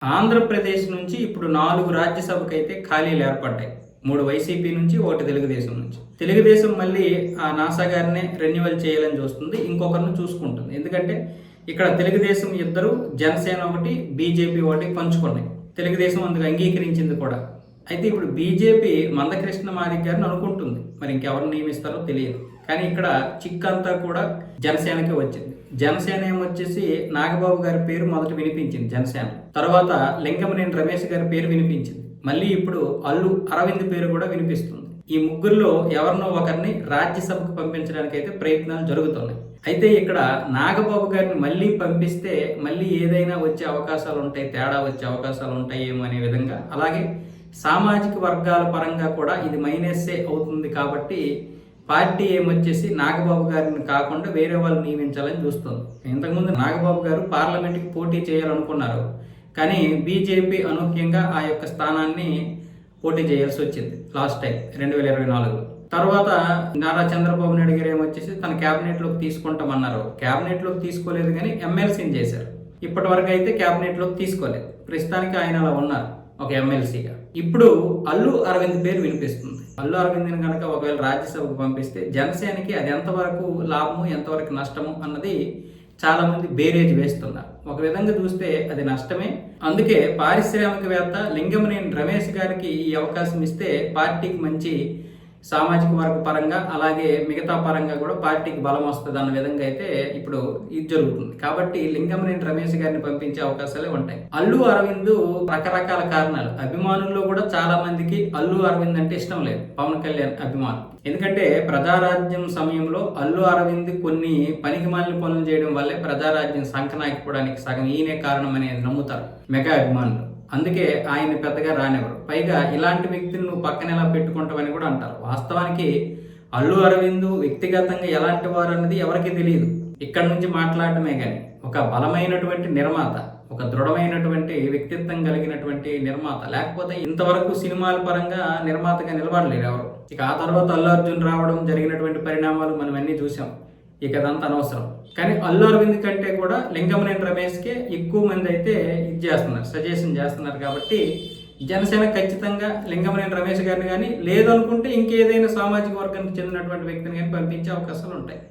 ఆంధ్రప్రదేశ్ నుంచి ఇప్పుడు 4 రాజ్యసభకైతే ఖాళీలు ఏర్పడ్డాయి. 3 వైసీపీ నుంచి, 1 తెలుగుదేశం నుంచి. తెలుగుదేశం మళ్ళీ ఆ నాసా గారినే రెన్యువల్ చేయాలని చూస్తుంది. ఇంకొకరిని చూసుకుంటుంది. ఎందుకంటే ఇక్కడ తెలుగుదేశం ఇద్దరు, జనసేన ఒకటి, బీజేపీ ఒకటి పంచుకున్నాయి. తెలుగుదేశం అందుకు అంగీకరించింది కూడా. అయితే ఇప్పుడు బీజేపీ మందకృష్ణ మాదిగ గారిని అనుకుంటుంది. మరి ఇంకెవరిని నియమిస్తారో తెలియదు. కానీ ఇక్కడ చిక్కంతా కూడా జనసేనకే వచ్చింది. జనసేన ఏమొచ్చేసి నాగబాబు గారి పేరు మొదట వినిపించింది జనసేన. తర్వాత లింగమనేని రమేష్ గారి పేరు వినిపించింది. మళ్ళీ ఇప్పుడు అల్లు అరవింద్ పేరు కూడా వినిపిస్తుంది. ఈ ముగ్గురులో ఎవరినో ఒకరిని రాజ్యసభకు పంపించడానికి అయితే ప్రయత్నాలు జరుగుతున్నాయి. అయితే ఇక్కడ నాగబాబు గారిని మళ్ళీ పంపిస్తే మళ్ళీ ఏదైనా వచ్చే అవకాశాలు ఉంటాయి, తేడా వచ్చే అవకాశాలు ఉంటాయేమో అనే విధంగా, అలాగే సామాజిక వర్గాల పరంగా కూడా ఇది మైనస్సే అవుతుంది. కాబట్టి పార్టీ ఏమొచ్చేసి నాగబాబు గారిని కాకుండా వేరే వాళ్ళు నియమించాలని చూస్తుంది. ఇంతకుముందు నాగబాబు గారు పార్లమెంట్కి పోటీ చేయాలనుకున్నారు. కానీ బీజేపీ అనూహ్యంగా ఆ యొక్క స్థానాన్ని పోటీ చేయాల్సి వచ్చింది లాస్ట్ టైం 2024లో. తర్వాత నారా చంద్రబాబు నాయుడు గారు ఏమొచ్చేసి తన క్యాబినెట్లోకి తీసుకుంటామన్నారు. క్యాబినెట్లోకి తీసుకోలేదు, కానీ ఎమ్మెల్సీని చేశారు. ఇప్పటి వరకు అయితే క్యాబినెట్లోకి తీసుకోలేదు. ప్రస్తుతానికి ఆయన అలా ఉన్నారు ఒక ఎమ్మెల్సీగా. ఇప్పుడు అల్లు అరవింద్ పేరు వినిపిస్తుంది. అల్లు అరవింద్ని కనుక ఒకవేళ రాజ్యసభకు పంపిస్తే జనసేనకి అది ఎంతవరకు లాభము, ఎంతవరకు నష్టము అన్నది చాలా మంది బేరేజ్ వేస్తున్నారు. ఒక విధంగా చూస్తే అది నష్టమే. అందుకే పారిశ్రామికవేత్త లింగమనేని రమేష్ గారికి ఈ అవకాశం ఇస్తే పార్టీకి మంచి సామాజిక వర్గ పరంగా, అలాగే మిగతా పరంగా కూడా పార్టీకి బలం వస్తుంది అన్న విధంగా అయితే ఇప్పుడు ఇది జరుగుతుంది. కాబట్టి లింగమనేని రమేష్ గారిని పంపించే అవకాశాలే ఉంటాయి. అల్లు అరవింద్ రకరకాల కారణాలు, అభిమానుల్లో కూడా చాలా మందికి అల్లు అరవింద్ అంటే ఇష్టం లేదు, పవన్ కళ్యాణ్ అభిమానులు. ఎందుకంటే ప్రజారాజ్యం సమయంలో అల్లు అరవింద్ కొన్ని పనికిమాలిన పనులు చేయడం వల్లే ప్రజారాజ్యం సంకనాకపోవడానికి సగం ఈయనే కారణం అనేది నమ్ముతారు మెగా అభిమానులు. అందుకే ఆయన పెద్దగా రానివ్వరు. పైగా ఇలాంటి వ్యక్తిని నువ్వు పక్కన ఎలా పెట్టుకుంటావని కూడా అంటారు. వాస్తవానికి అల్లు అరవింద్ వ్యక్తిగతంగా ఎలాంటి వారు అన్నది ఎవరికి తెలియదు. ఇక్కడ నుంచి మాట్లాడటమే కానీ ఒక బలమైనటువంటి నిర్మాత, ఒక దృఢమైనటువంటి వ్యక్తిత్వం కలిగినటువంటి నిర్మాత, లేకపోతే ఇంతవరకు సినిమాల పరంగా నిర్మాతగా నిలబడలేరు ఎవరు. ఇక ఆ తర్వాత అల్లు అర్జున్ రావడం, జరిగినటువంటి పరిణామాలు మనం అన్నీ చూసాం. ఇక అదంతా అనవసరం. కానీ అల్లు అరవింద్ కంటే కూడా లింగమనేని రమేష్కే ఎక్కువ మంది అయితే ఇది చేస్తున్నారు, సజెషన్ చేస్తున్నారు. కాబట్టి జనసేన ఖచ్చితంగా లింగమనేని రమేష్ గారిని కానీ, లేదనుకుంటే ఇంకేదైనా సామాజిక వర్గానికి చెందినటువంటి వ్యక్తిని కానీ పంపించే అవకాశాలు ఉంటాయి.